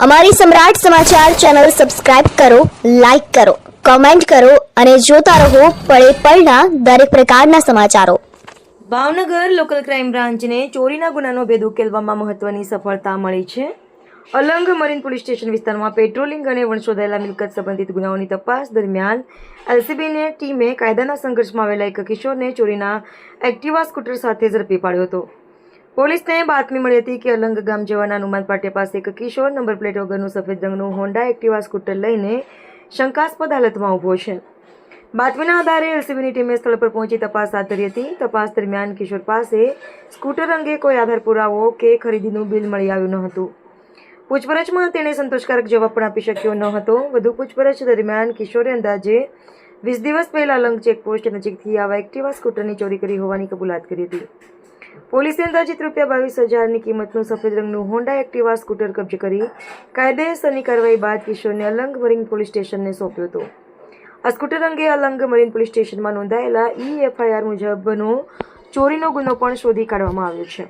અમારી સમ્રાટ સમાચાર ચેનલ સબસ્ક્રાઇબ કરો, લાઇક કરો, કમેન્ટ કરો અને જોતા રહો પળે પળના દરેક પ્રકારના સમાચારો. ભાવનગર લોકલ ક્રાઇમ બ્રાન્ચને ચોરીના ગુનાનો ભેદ ઉકેલવામાં મહત્વની સફળતા મળી છે. અલંગ મરીન પોલીસ સ્ટેશન વિસ્તારમાં પેટ્રોલિંગ અને વણશોધાયેલા મિલકત સંબંધિત ગુનાઓની તપાસ દરમિયાન એલસીબીની ટીમે કાયદાના સંઘર્ષમાં આવેલા એક કિશોરને ચોરીના એક્ટિવા સ્કૂટર સાથે ઝડપી પાડ્યો હતો. પોલીસને બાતમી મળી હતી કે અલંગ ગામ જવાના હનુમાન પાટિયા પાસે એક કિશોર નંબર પ્લેટ વગરનું સફેદ રંગનું હોન્ડા એક્ટિવા સ્કૂટર લઈને શંકાસ્પદ હાલતમાં ઊભો છે. બાતમીના આધારે એલસીબીની ટીમે સ્થળ પર પહોંચી તપાસ હાથ ધરી હતી. તપાસ દરમિયાન કિશોર પાસે સ્કૂટર અંગે કોઈ આધાર પુરાવો કે ખરીદીનું બિલ મળી આવ્યું ન હતું. પૂછપરછમાં તેણે સંતોષકારક જવાબ પણ આપી શક્યો ન હતો. વધુ પૂછપરછ દરમિયાન કિશોરે અંદાજે 20 દિવસ પહેલા અલંગ ચેકપોસ્ટ નજીકથી આવા એક્ટિવા સ્કૂટરની ચોરી કરી હોવાની કબૂલાત કરી હતી. પોલીસે અંદાજિત ₹22,000ની કિંમતનું સફેદ રંગનું હોન્ડા એક્ટિવા સ્કૂટર કબજે કરી કાયદેસરની કાર્યવાહી બાદ કિશોરને અલંગ મરીન પોલીસ સ્ટેશનને સોંપ્યો હતો. આ સ્કૂટર અંગે અલંગ મરીન પોલીસ સ્ટેશનમાં નોંધાયેલા EFIR મુજબનો ચોરીનો ગુનો પણ શોધી કાઢવામાં આવ્યો છે.